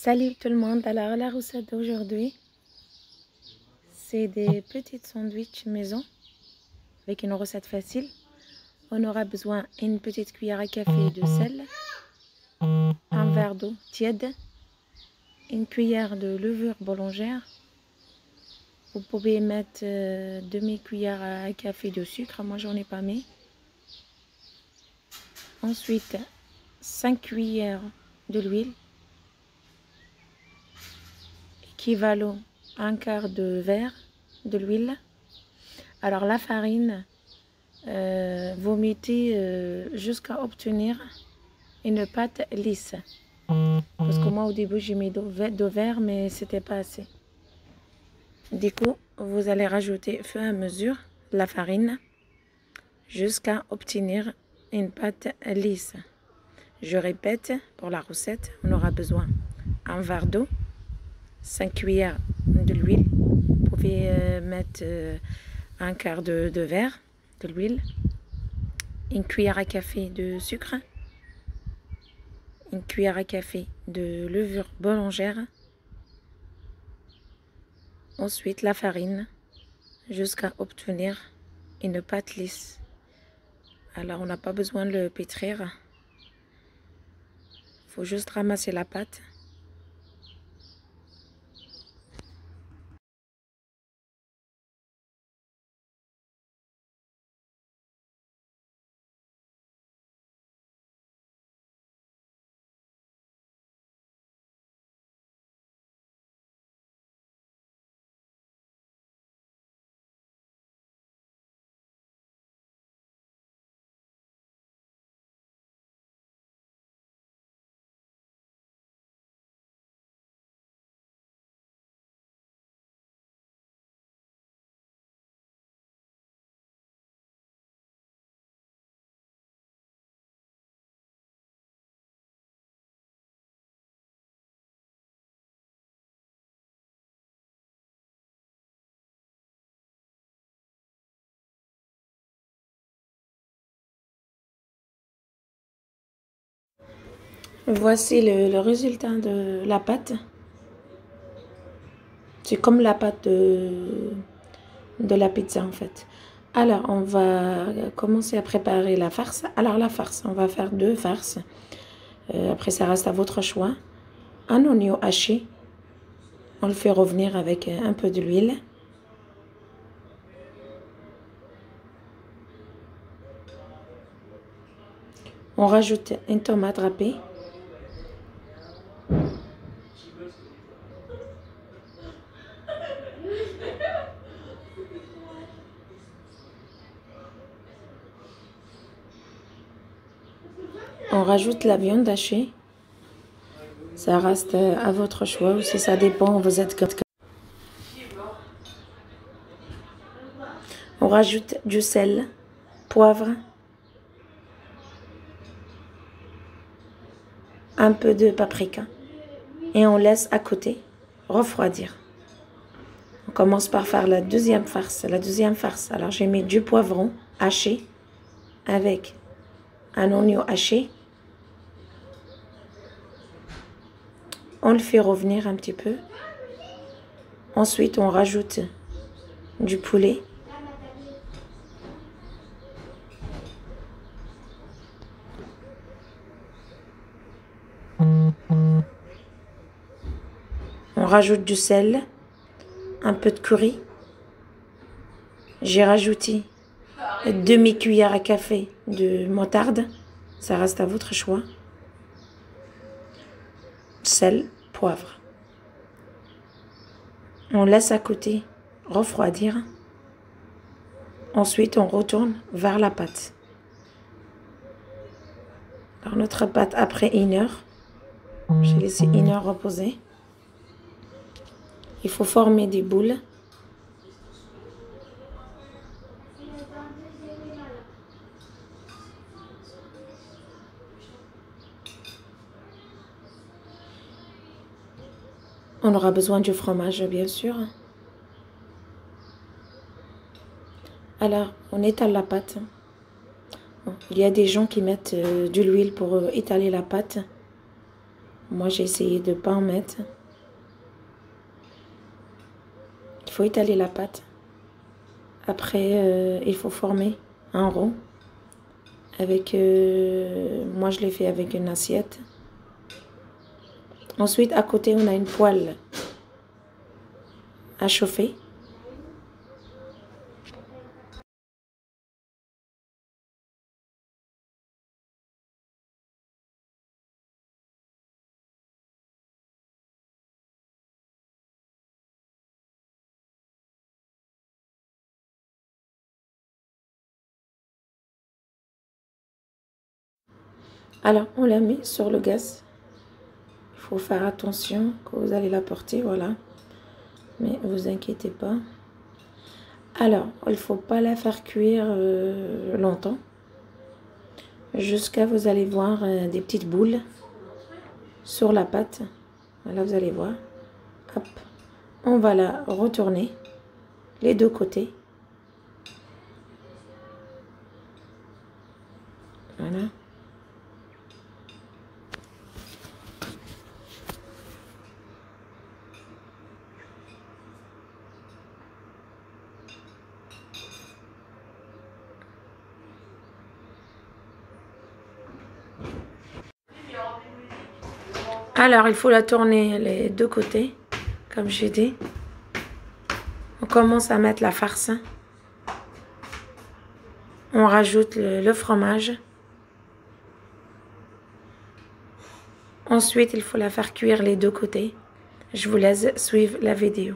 Salut tout le monde, alors la recette d'aujourd'hui, c'est des petites sandwichs maison avec une recette facile. On aura besoin d'une petite cuillère à café de sel, un verre d'eau tiède, une cuillère de levure boulangère. Vous pouvez mettre demi-cuillère à café de sucre, moi j'en ai pas mis. Ensuite, 5 cuillères de l'huile, équivalent à un quart de verre de l'huile. Alors la farine, vous mettez jusqu'à obtenir une pâte lisse. Parce que moi au début j'ai mis de verre mais c'était pas assez. Du coup, vous allez rajouter au fur et à mesure la farine jusqu'à obtenir une pâte lisse. Je répète, pour la recette, on aura besoin un verre d'eau, 5 cuillères de l'huile. Vous pouvez mettre un quart de verre de l'huile, une cuillère à café de sucre, une cuillère à café de levure boulangère, ensuite la farine jusqu'à obtenir une pâte lisse. Alors on n'a pas besoin de le pétrir, il faut juste ramasser la pâte. Voici le résultat de la pâte. C'est comme la pâte de la pizza en fait. Alors on va commencer à préparer la farce. Alors la farce, on va faire 2 farces. Après ça reste à votre choix. Un oignon haché. On le fait revenir avec un peu de l'huile. On rajoute une tomate râpée. On rajoute la viande hachée. Ça reste à votre choix aussi, ça dépend, vous êtes... On rajoute du sel, poivre, un peu de paprika et on laisse à côté refroidir. On commence par faire la deuxième farce. Alors j'ai mis du poivron haché avec un oignon haché. On le fait revenir un petit peu. Ensuite, on rajoute du poulet. On rajoute du sel, un peu de curry. J'ai rajouté demi-cuillère à café de moutarde. Ça reste à votre choix. Sel, poivre. On laisse à côté refroidir. Ensuite, on retourne vers la pâte. Alors, notre pâte, après 1 heure, j'ai laissé 1 heure reposer. Il faut former des boules. On aura besoin du fromage, bien sûr. Alors, on étale la pâte. Bon, il y a des gens qui mettent de l'huile pour étaler la pâte. Moi, j'ai essayé de ne pas en mettre. Il faut étaler la pâte. Après, il faut former un rond. Moi, je l'ai fait avec une assiette. Ensuite, à côté, on a une poêle à chauffer. Alors, on la met sur le gaz. Il faut faire attention que vous allez la porter, voilà. Mais ne vous inquiétez pas. Alors, il ne faut pas la faire cuire longtemps. Jusqu'à vous allez voir des petites boules sur la pâte. Voilà, vous allez voir. Hop. On va la retourner les deux côtés. Voilà. Alors, il faut la tourner les deux côtés, comme j'ai dit. On commence à mettre la farce. On rajoute le fromage. Ensuite, il faut la faire cuire les deux côtés. Je vous laisse suivre la vidéo.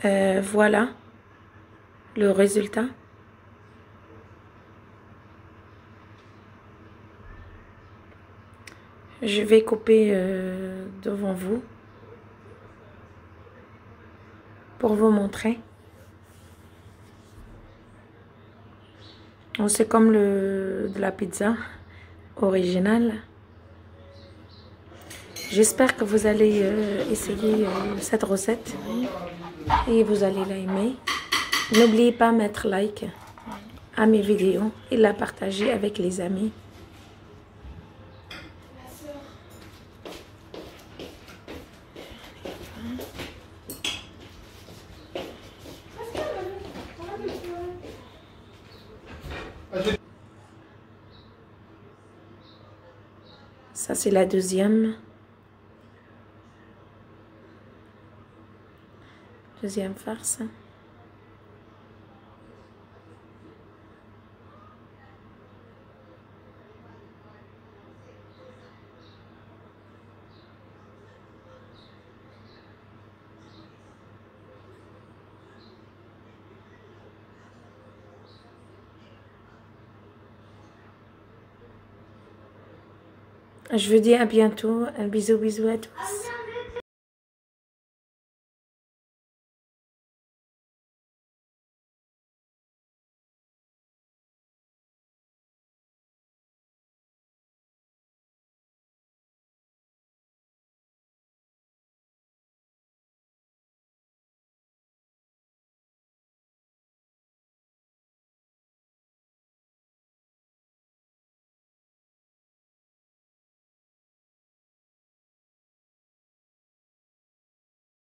Voilà le résultat. Je vais couper devant vous pour vous montrer. C'est comme de la pizza originale. J'espère que vous allez essayer cette recette et vous allez l'aimer. N'oubliez pas de mettre like à mes vidéos et la partager avec les amis. Ça, c'est la deuxième farce. Je vous dis à bientôt. Un bisou à tous.